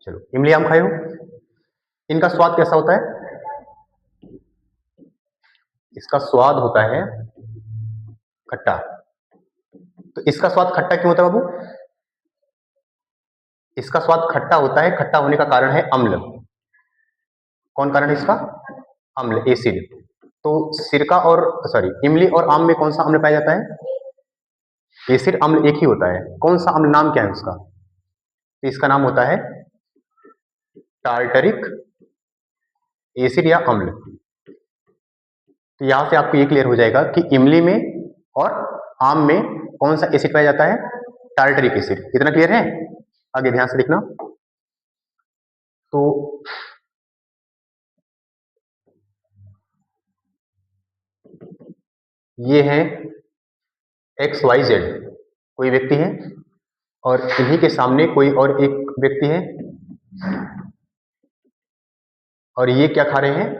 चलो, इमली आम खाए हो, इनका स्वाद कैसा होता है? इसका स्वाद होता है खट्टा। तो इसका स्वाद खट्टा क्यों होता है बाबू? इसका स्वाद खट्टा होता है, खट्टा होने का कारण है अम्ल। कौन कारण है इसका? अम्ल, एसिड। तो सिरका और सॉरी इमली और आम में कौन सा अम्ल पाया जाता है? एसिड अम्ल एक ही होता है। कौन सा अम्ल, नाम क्या है उसका? तो इसका नाम होता है टार्टरिक एसिड या अम्ल। तो यहां से आपको ये क्लियर हो जाएगा कि इमली में और आम में कौन सा एसिड पाया जाता है? Tartaric acid. इतना क्लियर है? आगे ध्यान से देखना। तो ये है XYZ, कोई व्यक्ति है, और इन्हीं के सामने कोई और एक व्यक्ति है, और ये क्या खा रहे हैं?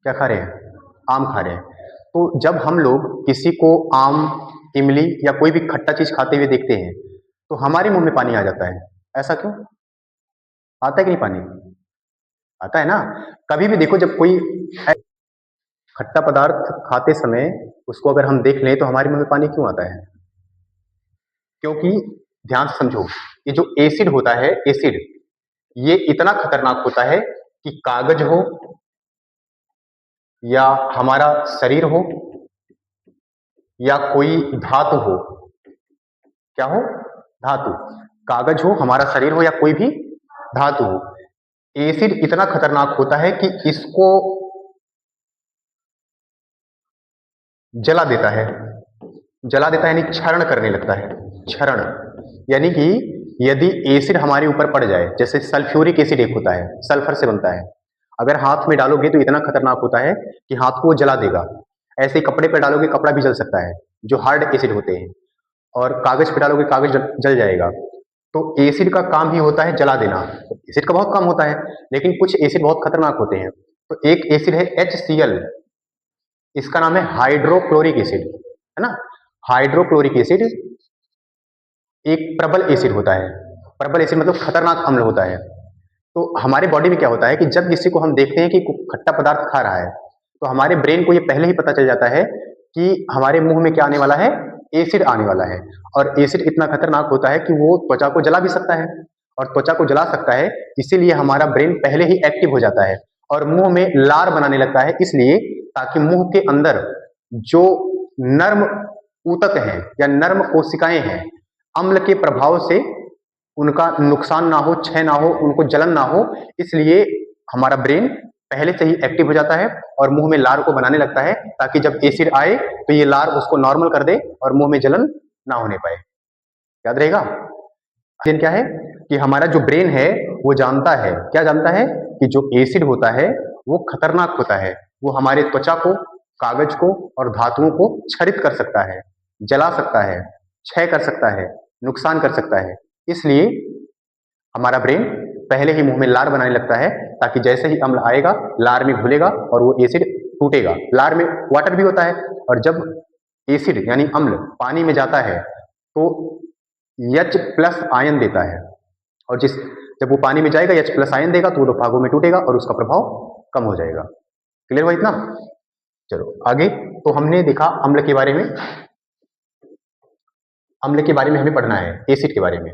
क्या खा रहे हैं? आम खा रहे हैं। तो जब हम लोग किसी को आम, इमली या कोई भी खट्टा चीज खाते हुए देखते हैं तो हमारे मुंह में पानी आ जाता है। ऐसा क्यों? आता है कि नहीं पानी? आता है ना। कभी भी देखो, जब कोई खट्टा पदार्थ खाते समय उसको अगर हम देख लें तो हमारे मुंह में पानी क्यों आता है? क्योंकि ध्यान से समझो, ये जो एसिड होता है, एसिड ये इतना खतरनाक होता है कि कागज हो या हमारा शरीर हो या कोई धातु हो, क्या हो? धातु। कागज हो, हमारा शरीर हो या कोई भी धातु हो, एसिड इतना खतरनाक होता है कि इसको जला देता है। जला देता है यानी क्षरण करने लगता है। क्षरण यानी कि यदि एसिड हमारे ऊपर पड़ जाए, जैसे सल्फ्यूरिक एसिड एक होता है, सल्फर से बनता है, अगर हाथ में डालोगे तो इतना खतरनाक होता है कि हाथ को जला देगा। ऐसे ही कपड़े पे डालोगे, कपड़ा भी जल सकता है, जो हार्ड एसिड होते हैं। और कागज पे डालोगे, कागज जल जाएगा। तो एसिड का काम ही होता है जला देना। एसिड का बहुत कम होता है, लेकिन कुछ एसिड बहुत खतरनाक होते हैं। तो एक एसिड है HCl, इसका नाम है हाइड्रोक्लोरिक एसिड, है ना। हाइड्रोक्लोरिक एसिड एक प्रबल एसिड होता है। प्रबल एसिड मतलब खतरनाक अम्ल होता है। तो हमारे बॉडी में क्या होता है कि जब किसी को हम देखते हैं कि खट्टा पदार्थ खा रहा है तो हमारे ब्रेन को ये पहले ही पता चल जाता है कि हमारे मुंह में क्या आने वाला है? एसिड आने वाला है। और एसिड इतना खतरनाक होता है कि वो त्वचा को जला भी सकता है, और त्वचा को जला सकता है, इसीलिए हमारा ब्रेन पहले ही एक्टिव हो जाता है और मुंह में लार बनाने लगता है, इसलिए ताकि मुंह के अंदर जो नर्म ऊतक हैं या नर्म कोशिकाएं हैं, अम्ल के प्रभाव से उनका नुकसान ना हो, क्षय ना हो, उनको जलन ना हो, इसलिए हमारा ब्रेन पहले से ही एक्टिव हो जाता है और मुंह में लार को बनाने लगता है, ताकि जब एसिड आए तो ये लार उसको नॉर्मल कर दे और मुंह में जलन ना होने पाए। याद रहेगा। दिन क्या है कि हमारा जो ब्रेन है वो जानता है, क्या जानता है? कि जो एसिड होता है वो खतरनाक होता है, वो हमारे त्वचा को, कागज को और धातुओं को क्षरित कर सकता है, जला सकता है, क्षय कर सकता है, नुकसान कर सकता है। इसलिए हमारा ब्रेन पहले ही मुंह में लार बनाने लगता है, ताकि जैसे ही अम्ल आएगा लार में घुलेगा और वो एसिड टूटेगा। लार में वाटर भी होता है, और जब एसिड यानी अम्ल पानी में जाता है तो H+ आयन देता है, और जब वो पानी में जाएगा H+ आयन देगा तो वो 2 भागों में टूटेगा और उसका प्रभाव कम हो जाएगा। क्लियर हुआ इतना? चलो आगे। तो हमने देखा अम्ल के बारे में, अम्ल के बारे में हमें पढ़ना है, एसिड के बारे में।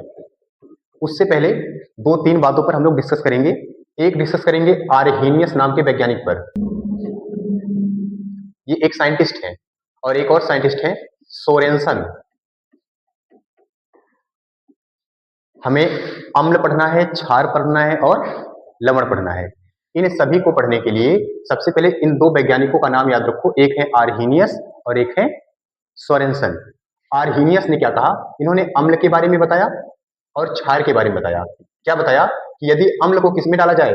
उससे पहले 2-3 बातों पर हम लोग डिस्कस करेंगे। एक डिस्कस करेंगे आर्हेनियस नाम के वैज्ञानिक पर। ये एक साइंटिस्ट है, और एक और साइंटिस्ट है सोरेनसन। हमें अम्ल पढ़ना है, क्षार पढ़ना है और लवण पढ़ना है। इन सभी को पढ़ने के लिए सबसे पहले इन 2 वैज्ञानिकों का नाम याद रखो, एक है आर्हेनियस और एक है सोरेनसन। आर्हेनियस ने क्या कहा? इन्होंने अम्ल के बारे में बताया और क्षार के बारे में बताया। क्या बताया? कि यदि अम्ल को किसमें डाला जाए?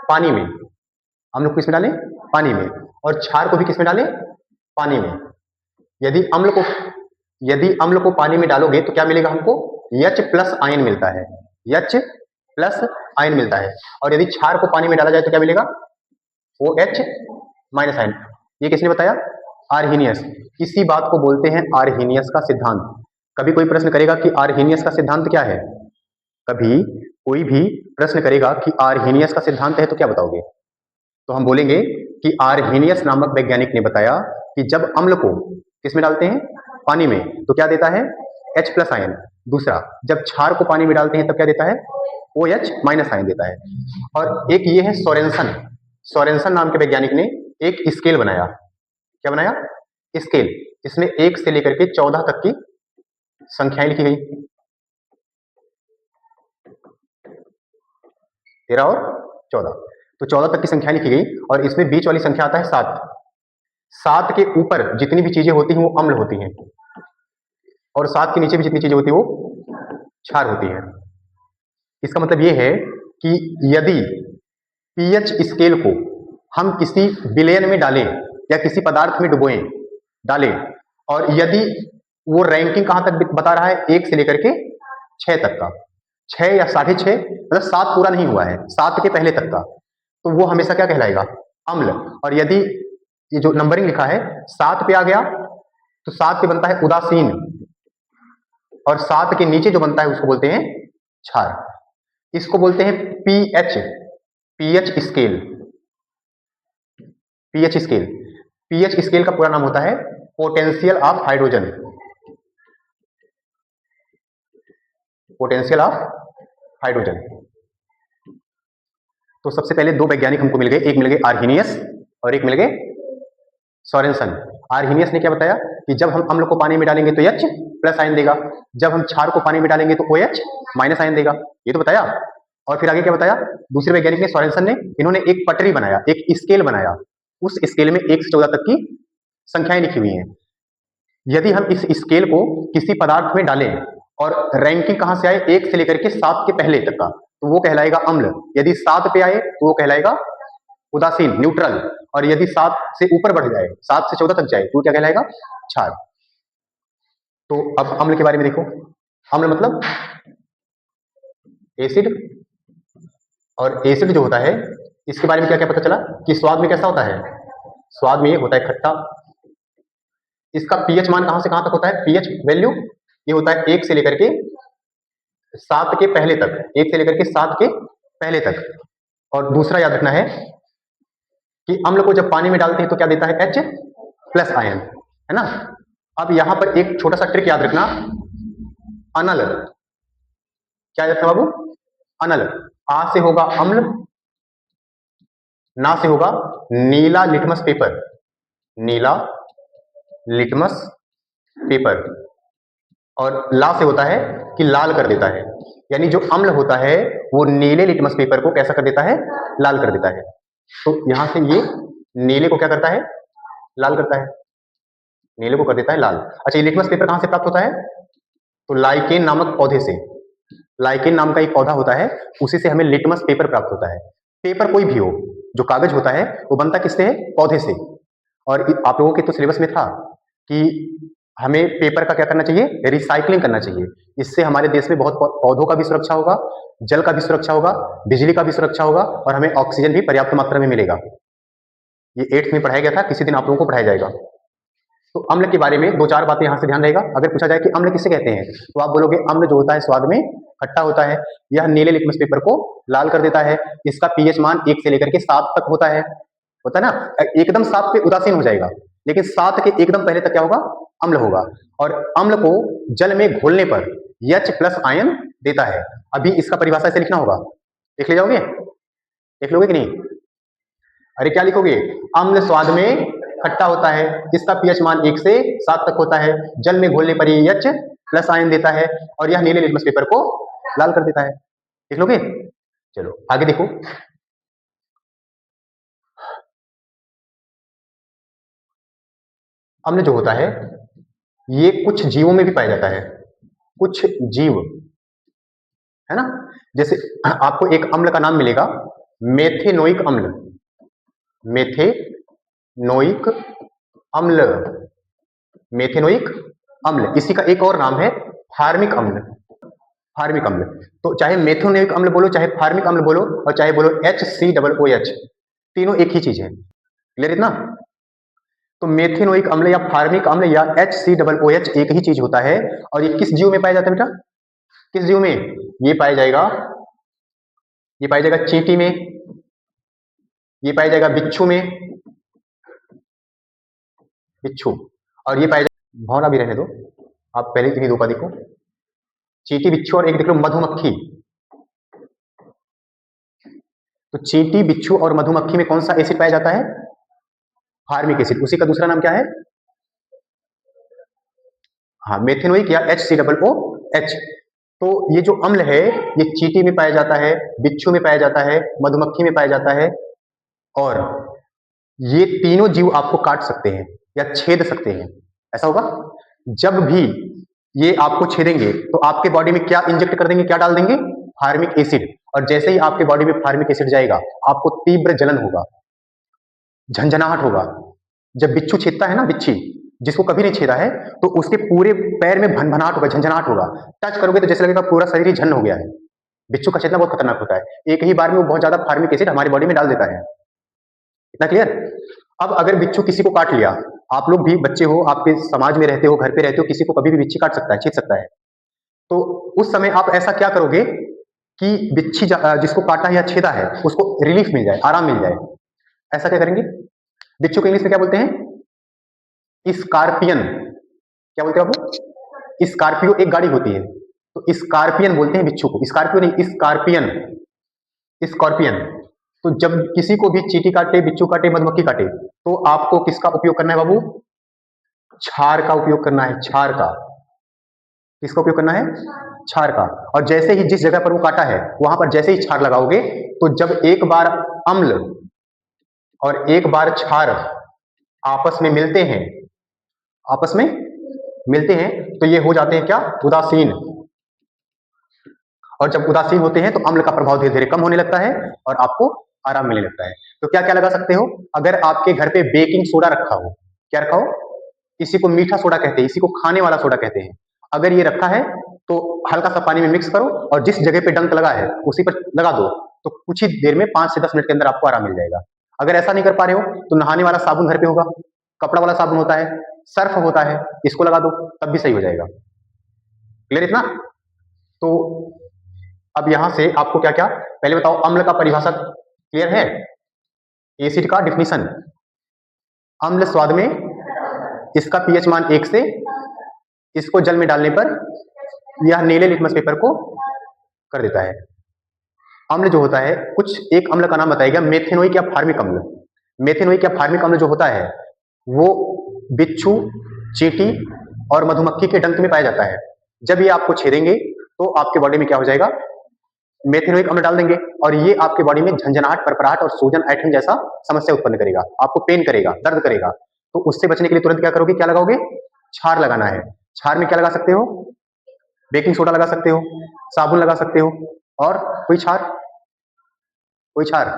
पानी में। अम्ल को किसमें डालें? पानी में। और क्षार को भी किसमें डालें? पानी में। यदि अम्ल को पानी में डालोगे तो क्या मिलेगा हमको? H+ आयन मिलता है, H+ आयन मिलता है। और यदि क्षार को पानी में डाला जाए तो क्या मिलेगा? OH- ion. ये किसने बताया? आर्हेनियस। इसी बात को बोलते हैं आर्हेनियस का सिद्धांत। कभी कोई प्रश्न करेगा कि आर्हेनियस का सिद्धांत क्या है, कभी कोई भी प्रश्न करेगा कि आर्हेनियस का सिद्धांत है तो क्या बताओगे? तो हम बोलेंगे कि आर्हेनियस नामक वैज्ञानिक ने बताया कि जब अम्ल को किसमें डालते हैं, पानी में, तो क्या देता है, H+ आयन। दूसरा, जब क्षार को पानी में डालते हैं तब क्या देता है, OH- आयन देता है। और एक ये है सोरेनसन, सोरेनसन नाम के वैज्ञानिक ने एक स्केल बनाया। क्या बनाया, स्केल, इसमें 1 से लेकर के 14 तक की संख्याएं लिखी गई, 13 और 14, तो 14 तक की संख्या लिखी गई और इसमें बीच वाली संख्या आता है 7। 7 के ऊपर जितनी भी चीजें होती हैं वो अम्ल होती हैं और 7 के नीचे भी जितनी चीजें होती हैं वो क्षार होती हैं। इसका मतलब ये है कि यदि पीएच स्केल को हम किसी विलयन में डालें या किसी पदार्थ में डुबोएं डालें और यदि वो रैंकिंग कहां तक बता रहा है, 1 से लेकर के 6 तक का, 6 या 6.5, मतलब 7 पूरा नहीं हुआ है, 7 के पहले तक का, तो वो हमेशा क्या कहलाएगा, अम्ल। और यदि ये जो नंबरिंग लिखा है 7 पे आ गया तो 7 पे बनता है उदासीन और 7 के नीचे जो बनता है उसको बोलते हैं क्षार। इसको बोलते हैं pH, pH scale, pH scale. PH scale का पूरा नाम होता है potential of hydrogen, potential of hydrogen. तो सबसे पहले 2 वैज्ञानिक हमको मिल गए, एक मिल गए आर्हेनियस और एक मिल गए सोरेनसन। आर्हेनियस ने क्या बताया कि जब हम अम्ल को पानी में डालेंगे तो H+ आयन देगा, जब हम क्षार को पानी में डालेंगे तो OH- आयन देगा, ये तो बताया। और फिर आगे क्या बताया दूसरे वैज्ञानिक ने, सोरेनसन ने, इन्होंने एक पटरी बनाया, एक स्केल बनाया, उस स्केल में 1 से 14 तक की संख्याएं लिखी हुई हैं। यदि हम इस स्केल को किसी पदार्थ में डालें और रैंकिंग कहां से आए, 1 से लेकर के 7 के पहले तक का, तो वो कहलाएगा अम्ल। यदि 7 पे आए तो वो कहलाएगा उदासीन, न्यूट्रल। और यदि 7 से ऊपर बढ़ जाए, 7 से 14 तक जाए, तो क्या कहलाएगा, क्षार। तो अब अम्ल के बारे में देखो, अम्ल मतलब एसिड, और एसिड जो होता है इसके बारे में क्या क्या पता चला कि स्वाद में कैसा होता है, स्वाद में ये होता है खट्टा। इसका पीएच मान कहां से कहां तक होता है, पीएच वैल्यू ये होता है 1 से लेकर के 7 के पहले तक, 1 से लेकर के 7 के पहले तक। और दूसरा याद रखना है कि अम्ल को जब पानी में डालते हैं तो क्या देता है, H+ आयन, है ना। अब यहां पर एक छोटा सा ट्रिक याद रखना, अनल, क्या याद रखना बाबू, अनल। आ से होगा अम्ल, ना से होगा नीला लिटमस पेपर, नीला लिटमस पेपर, और ला से होता है कि लाल कर देता है। यानी जो अम्ल होता है वो नीले लिटमस पेपर को कैसा कर देता है, लाल कर देता है। तो यहां से ये नीले को क्या करता है, लाल करता है, नीले को कर देता है लाल। अच्छा, ये लिटमस पेपर कहां से प्राप्त होता है, तो लाइकेन नामक पौधे से, लाइकेन नाम का एक पौधा होता है, उसी से हमें लिटमस पेपर प्राप्त होता है। पेपर कोई भी हो, जो कागज होता है वो बनता किससे है, पौधे से। और आप लोगों के तो सिलेबस में था कि हमें पेपर का क्या करना चाहिए, रिसाइकलिंग करना चाहिए। इससे हमारे देश में बहुत पौधों का भी सुरक्षा होगा, जल का भी सुरक्षा होगा, बिजली का भी सुरक्षा होगा और हमें ऑक्सीजन भी पर्याप्त मात्रा में मिलेगा। ये 8th में पढ़ाया गया था, किसी दिन आप लोगों को पढ़ाया जाएगा। तो अम्ल के बारे में 2-4 बातें यहां से ध्यान रहेगा। अगर पूछा जाए कि अम्ल किसे कहते हैं, तो आप बोलोगे अम्ल जो होता है स्वाद में खट्टा होता है, यह नीले लिटमस पेपर को लाल कर देता है, इसका पीएच मान 1 से लेकर के 7 तक होता है ना। एकदम 7 पे उदासीन हो जाएगा, लेकिन 7 के एकदम पहले तक क्या होगा, अम्ल होगा। और अम्ल को जल में घोलने पर H+ आयन देता है। अभी इसका परिभाषा ऐसे लिखना होगा, लिख ले जाओगे, लिख लोगे कि नहीं, अरे क्या लिखोगे, अम्ल स्वाद में खट्टा होता है, इसका पीएच मान 1 से 7 तक होता है, जल में घोलने पर ये H+ आयन देता है और यह नीले लिटमस पेपर को लाल कर देता है। लिख लोगे, चलो आगे देखो। अम्ल जो होता है ये कुछ जीवों में भी पाया जाता है, कुछ जीव, है ना। जैसे आपको एक अम्ल का नाम मिलेगा, मेथेनोइक अम्ल, मेथेनोइक अम्ल, मेथेनोइक अम्ल। इसी का एक और नाम है फार्मिक अम्ल, फार्मिक अम्ल। तो चाहे मेथेनोइक अम्ल बोलो, चाहे फार्मिक अम्ल बोलो, और चाहे बोलो HCOOH, तीनों एक ही चीज है। क्लियर इतना। तो मेथेनोइक अम्ल या फार्मिक अम्ल या HCOOH एक ही चीज होता है। और ये किस जीव में पाया जाता है बेटा? किस जीव में? ये पाया जाएगा चींटी में, ये पाया जाएगा बिच्छू में, बिच्छू, और ये पाया जाएगा, भौरा भी रहने दो, आप पहले इन्हीं दो का देखो, चींटी, बिच्छू, और एक देख लो मधुमक्खी। तो चींटी, बिच्छू और मधुमक्खी में कौन सा एसिड पाया जाता है? Formic acid. उसी का दूसरा नाम क्या है? हाँ, मेथेनोइक या HCOOH। तो ये जो अम्ल है ये चींटी में पाया जाता है, बिच्छू में पाया जाता है, मधुमक्खी में पाया जाता है, और ये तीनों जीव आपको काट सकते हैं या छेद सकते हैं। ऐसा होगा जब भी ये आपको छेदेंगे तो आपके बॉडी में क्या इंजेक्ट कर देंगे, क्या डाल देंगे? Formic acid. और जैसे ही आपके बॉडी में फार्मिक एसिड जाएगा आपको तीव्र जलन होगा, झंझनाहट होगा। जब बिच्छू छेदता है ना, बिच्छी जिसको कभी नहीं छेदा है, तो उसके पूरे पैर में भनभनाहट होगा, झंझनाहट होगा। टच करोगे तो जैसे लगेगा पूरा शरीर ही झन हो गया है। बिच्छू का छेदना बहुत खतरनाक होता है, एक ही बार में वो बहुत ज्यादा फार्मिक एसिड हमारी बॉडी में डाल देता है। इतना क्लियर? अब अगर बिच्छू किसी को काट लिया, आप लोग भी बच्चे हो, आपके समाज में रहते हो, घर पे रहते हो, किसी को कभी भी बिच्छी काट सकता है, छेद सकता है। तो उस समय आप ऐसा क्या करोगे कि बिच्छी जिसको काटा है या छेदा है उसको रिलीफ मिल जाए, आराम मिल जाए। ऐसा क्या करेंगे? बिच्छू को इंग्लिश में क्या बोलते हैं? स्कॉर्पियन। क्या बोलते हैं बाबू? स्कॉर्पियो एक गाड़ी होती है, तो स्कॉर्पियन बोलते हैं बिच्छू को। स्कॉर्पियो नहीं, स्कॉर्पियन, स्कॉर्पियन। तो जब किसी को भी चींटी काटे, बिच्छू काटे, मधुमक्खी काटे, तो आपको किसका उपयोग करना है बाबू? क्षार का उपयोग करना है, क्षार का। किसका उपयोग करना है? क्षार का। और जैसे ही जिस जगह पर वो काटा है वहां पर जैसे ही क्षार लगाओगे, तो जब एक बार अम्ल और एक बार क्षार आपस में मिलते हैं, आपस में मिलते हैं, तो ये हो जाते हैं क्या? उदासीन। और जब उदासीन होते हैं तो अम्ल का प्रभाव धीरे धीरे कम होने लगता है और आपको आराम मिलने लगता है। तो क्या क्या लगा सकते हो? अगर आपके घर पे बेकिंग सोडा रखा हो, क्या रखा हो? इसी को मीठा सोडा कहते हैं, इसी को खाने वाला सोडा कहते हैं। अगर ये रखा है तो हल्का सा पानी में मिक्स करो और जिस जगह पे डंक लगा है उसी पर लगा दो, तो कुछ ही देर में 5 से 10 मिनट के अंदर आपको आराम मिल जाएगा। अगर ऐसा नहीं कर पा रहे हो तो नहाने वाला साबुन घर पे होगा, कपड़ा वाला साबुन होता है, सर्फ होता है, इसको लगा दो, तब भी सही हो जाएगा। क्लियर इतना? तो अब यहां से आपको क्या क्या, पहले बताओ अम्ल का परिभाषा क्लियर है? एसिड का डिफिनीशन, अम्ल स्वाद में, इसका पीएच मान 1 से, इसको जल में डालने पर यह नीले लिटमस पेपर को कर देता है। अम्ल जो होता है, कुछ एक अम्ल का नाम बताया गया, मेथेनोइक या फार्मिक अम्ल। मेथेनोइक या फार्मिक अम्ल जो होता है वो बिच्छू, चींटी और मधुमक्खी के डंक में पाया जाता है। जब ये आपको छेदेंगे तो आपके बॉडी में क्या हो जाएगा? मेथेनोइक अम्ल डाल देंगे और ये आपके बॉडी में झंझनाहट, परपराहट और सूजन, ऐठन जैसा समस्या उत्पन्न करेगा, आपको पेन करेगा, दर्द करेगा। तो उससे बचने के लिए तुरंत क्या करोगे? क्या लगाओगे? क्षार लगाना है। क्षार में क्या लगा सकते हो? बेकिंग सोडा लगा सकते हो, साबुन लगा सकते हो, और कोई क्षार? कोई क्षार?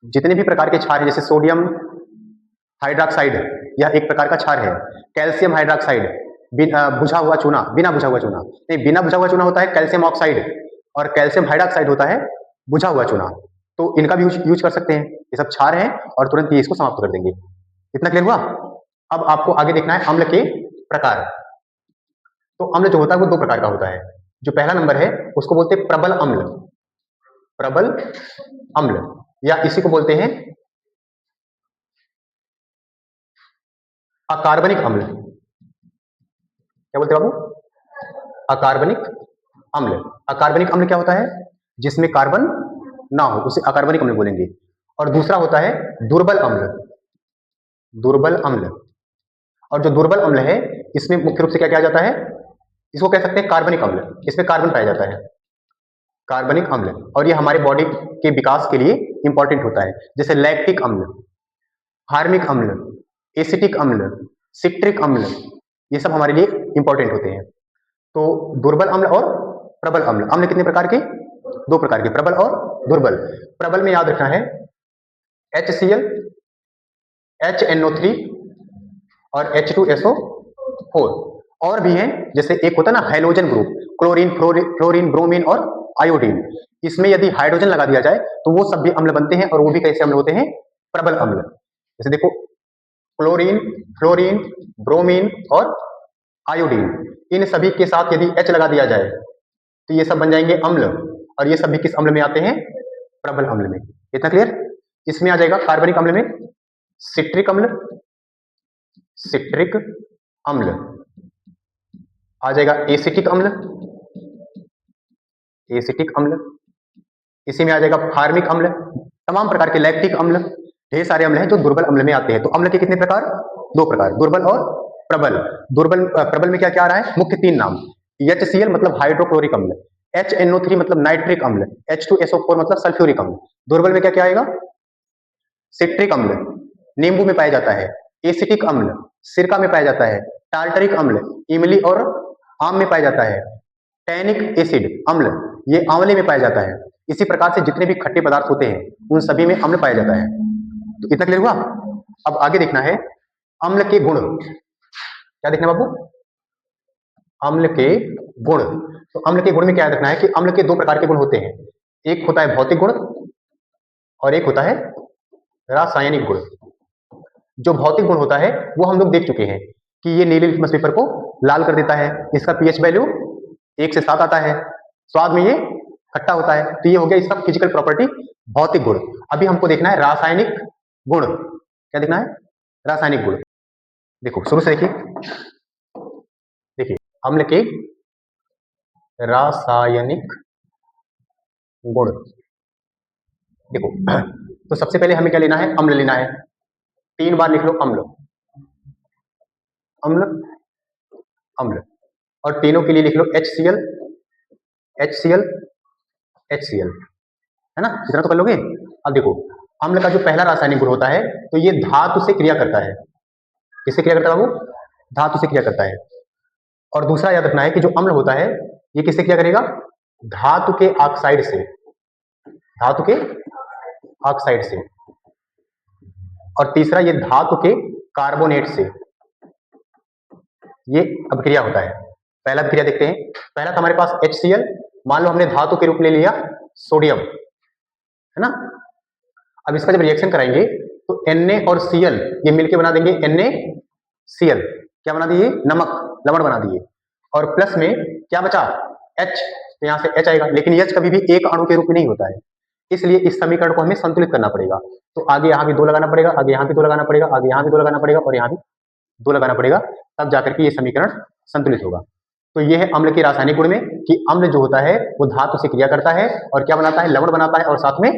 जितने भी प्रकार के क्षार हैं, जैसे सोडियम हाइड्रोक्साइड, यह एक प्रकार का क्षार है। कैल्शियम हाइड्रोक्साइड, बुझा हुआ चूना, बिना बुझा हुआ चूना नहीं, बिना बुझा हुआ चूना होता है कैल्शियम ऑक्साइड, और कैल्शियम हाइड्रोक्साइड होता है बुझा हुआ चूना। तो इनका भी यूज कर सकते हैं। ये सब क्षार है और तुरंत ही इसको समाप्त कर देंगे। इतना क्लियर हुआ? अब आपको आगे देखना है अम्ल के प्रकार। तो अम्ल जो होता है वो 2 प्रकार का होता है। जो पहला नंबर है उसको बोलते हैं प्रबल अम्ल, प्रबल अम्ल, या इसी को बोलते हैं अकार्बनिक अम्ल। क्या बोलते हैं बाबू? अकार्बनिक अम्ल। अकार्बनिक अम्ल क्या होता है? जिसमें कार्बन ना हो, उसे अकार्बनिक अम्ल बोलेंगे। और दूसरा होता है दुर्बल अम्ल, दुर्बल अम्ल। और जो दुर्बल अम्ल है इसमें मुख्य रूप से क्या किया जाता है? इसको कह सकते हैं कार्बनिक अम्ल, इसमें कार्बन पाया जाता है, कार्बनिक अम्ल। और ये हमारे बॉडी के विकास के लिए इंपॉर्टेंट होता है। जैसे लैक्टिक अम्ल, हार्मिक अम्ल, एसिटिक अम्ल, सिट्रिक अम्ल, ये सब हमारे लिए इंपॉर्टेंट होते हैं। तो दुर्बल अम्ल और प्रबल अम्ल। अम्ल कितने प्रकार के? 2 प्रकार के, प्रबल और दुर्बल। प्रबल में याद रखना है HCl, HNO3 और H2SO4। और भी हैं, जैसे एक होता है ना halogen group, chlorine, fluorine, bromine और आयोडीन। इसमें यदि हाइड्रोजन लगा दिया जाए तो वो सब भी अम्ल बनते हैं, और वो भी कैसे अम्ल होते हैं? प्रबल अम्ल। जैसे देखो क्लोरीन, फ्लोरीन, ब्रोमीन और आयोडीन, इन सभी के साथ यदि H लगा दिया जाए तो ये सब बन जाएंगे अम्ल, और ये सभी किस अम्ल में आते हैं? प्रबल अम्ल में। इतना क्लियर? इसमें आ जाएगा कार्बनिक अम्ल में सिट्रिक अम्ल, सिट्रिक अम्ल आ जाएगा, एसिटिक अम्ल, एसिटिक अम्ल, इसी में आ जाएगा फार्मिक अम्ल, तमाम प्रकार के लैक्टिक अम्ल, ढेर सारे अम्ल हैं जो दुर्बल अम्ल में आते हैं। तो अम्ल के कितने प्रकार? दो प्रकार, दुर्बल और प्रबल। दुर्बल प्रबल में क्या क्या आ रहा है? मुख्य तीन नाम, HCl मतलब हाइड्रोक्लोरिक अम्ल, HNO3 मतलब नाइट्रिक अम्ल, H2SO4 मतलब सल्फ्यूरिक अम्ल। दुर्बल में क्या क्या आएगा? सिट्रिक अम्ल नींबू में पाया जाता है, एसिटिक अम्ल सिरका में पाया जाता है, टार्टरिक अम्ल इमली और आम में पाया जाता है, टैनिक एसिड अम्ल ये आंवले में पाया जाता है। इसी प्रकार से जितने भी खट्टे पदार्थ होते हैं उन सभी में अम्ल पाया जाता है। तो इतना क्लियर हुआ? अब आगे देखना है अम्ल के गुण। क्या देखना बाबू? अम्ल के गुण। तो अम्ल के गुण में क्या रखना है कि अम्ल के दो प्रकार के गुण होते हैं, एक होता है भौतिक गुण और एक होता है रासायनिक गुण। जो भौतिक गुण होता है वो हम लोग देख चुके हैं कि ये नीले लिटमस पेपर को लाल कर देता है, इसका पीएच वैल्यू 1 से 7 आता है, स्वाद में ये खट्टा होता है। तो ये हो गया इसका फिजिकल प्रॉपर्टी, भौतिक गुण। अभी हमको देखना है रासायनिक गुण। क्या देखना है? रासायनिक गुण। देखो शुरू से देखिए, देखिए अम्ल के रासायनिक गुण। देखो तो सबसे पहले हमें क्या लेना है? अम्ल लेना है। 3 बार लिख लो अम्ल, अम्ल, अम्ल, और तीनों के लिए लिख लो HCl, HCl, HCl, है ना? इतना तो कर लोगे। अब देखो अम्ल का जो पहला रासायनिक गुण होता है तो ये धातु से क्रिया करता है। किससे क्रिया करता है बाबू? धातु से क्रिया करता है। और दूसरा याद रखना है कि जो अम्ल होता है ये किससे क्रिया करेगा? धातु के ऑक्साइड से, धातु के ऑक्साइड से। और तीसरा ये धातु के कार्बोनेट से ये अभिक्रिया होता है। पहला अभिक्रिया देखते हैं। पहला था हमारे पास HCl, मान लो हमने धातु के रूप में लिया सोडियम, है ना? अब इसका जब रिएक्शन कराएंगे तो Na और Cl ये मिलके बना देंगे NaCl। क्या बना दिए? नमक, लवण बना दिए। और प्लस में क्या बचा? H, तो यहां से H आएगा, लेकिन H कभी भी एक अणु के रूप में नहीं होता है, इसलिए इस समीकरण को हमें संतुलित करना पड़ेगा। तो आगे यहां भी 2 लगाना पड़ेगा, आगे यहां भी 2 लगाना पड़ेगा, आगे यहां भी 2 लगाना पड़ेगा और यहां भी 2 लगाना पड़ेगा, तब जाकर के ये समीकरण संतुलित होगा। तो ये है अम्ल के रासायनिक गुण में कि अम्ल जो होता है वो धातु से क्रिया करता है और क्या बनाता है? लवण बनाता है और साथ में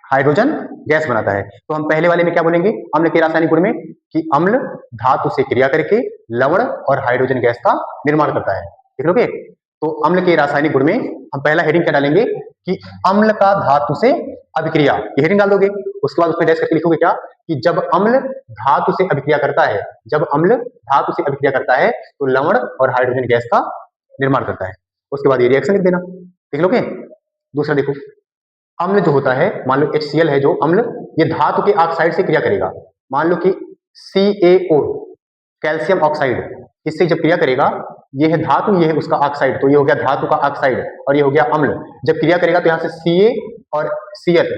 हाइड्रोजन गैस बनाता है। तो हम पहले वाले में क्या बोलेंगे अम्ल के रासायनिक गुण में? कि अम्ल धातु से क्रिया करके लवण और हाइड्रोजन गैस का निर्माण करता है। देख लोगे? तो अम्ल के रासायनिक गुण में हम पहला हेडिंग क्या डालेंगे कि अम्ल का धातु से अभिक्रिया, ये हेडिंग डाल दोगे। उसके बाद उसमें डैश करके लिखोगे क्या? कि जब अम्ल धातु से अभिक्रिया करता है, जब अम्ल धातु से अभिक्रिया करता है तो लवण और हाइड्रोजन गैस का निर्माण करता है। उसके बाद ये रिएक्शन लिख देना। देख लोगे? दूसरा देखो, अम्ल जो होता है, मान लो HCl है जो अम्ल, ये धातु के ऑक्साइड से क्रिया करेगा। मान लो कि CaO कैल्शियम ऑक्साइड, इससे जब क्रिया करेगा, ये है धातु, ये है उसका ऑक्साइड, तो ये हो गया धातु का ऑक्साइड और ये हो गया अम्ल। जब क्रिया करेगा तो यहाँ से Ca और Cl,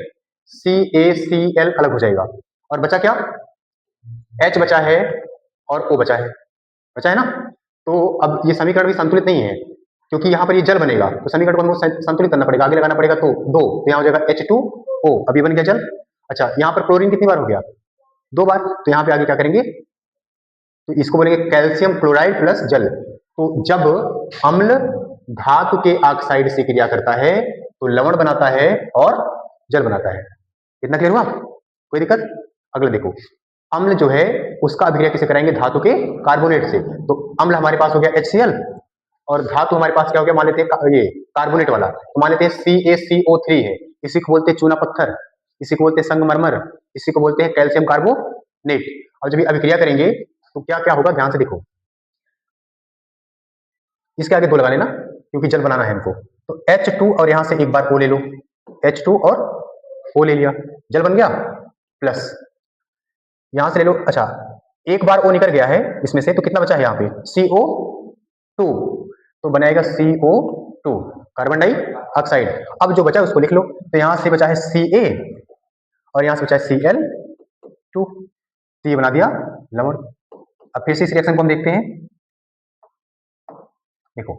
CaCl अलग हो जाएगा और बचा क्या? H बचा है और O बचा है, बचा है ना? तो अब ये समीकरण भी संतुलित नहीं है क्योंकि यहाँ पर ये जल बनेगा, तो समीकरण को हमको संतुलित करना पड़ेगा। आगे लगाना पड़ेगा तो 2, तो यहाँ हो जाएगा H2O, अभी बन गया जल। अच्छा, यहाँ पर क्लोरीन कितनी बार हो गया? 2 बार। तो यहाँ पे आगे क्या करेंगे? तो इसको बोलेंगे कैल्शियम क्लोराइड प्लस जल। तो जब अम्ल धातु के ऑक्साइड से क्रिया करता है तो लवण बनाता है और जल बनाता है। इतना क्लियर हुआ? कोई दिक्कत? अगले देखो, अम्ल जो है उसका अभिक्रिया किसे कराएंगे? धातु के कार्बोनेट से। तो अम्ल हमारे पास हो गया HCl और धातु हमारे पास क्या हो गया? मान लेते हैं ये कार्बोनेट वाला, तो मान लेते हैं CaCO3 है, इसी को बोलते हैं चूना पत्थर, इसी को बोलते हैं संगमरमर, इसी को बोलते हैं कैल्शियम कार्बोनेट। और जब ये अभिक्रिया करेंगे तो क्या क्या होगा? ध्यान से देखो, इसके आगे 2 लगा लेना क्योंकि जल बनाना है हमको। तो H2 और यहां से एक बार O ले लो, H2 और O ले लिया, जल बन गया। प्लस यहां से ले लो, अच्छा एक बार O निकल गया है इसमें से, तो कितना बचा है यहाँ पे? CO2, तो बनाएगा CO2 कार्बन डाइऑक्साइड। अब जो बचा उसको लिख लो, तो यहां से बचा है Ca और यहां से बचा Cl2, तो ये बना दिया लवण। अब फिर से इस रिएक्शन को हम देखते हैं। देखो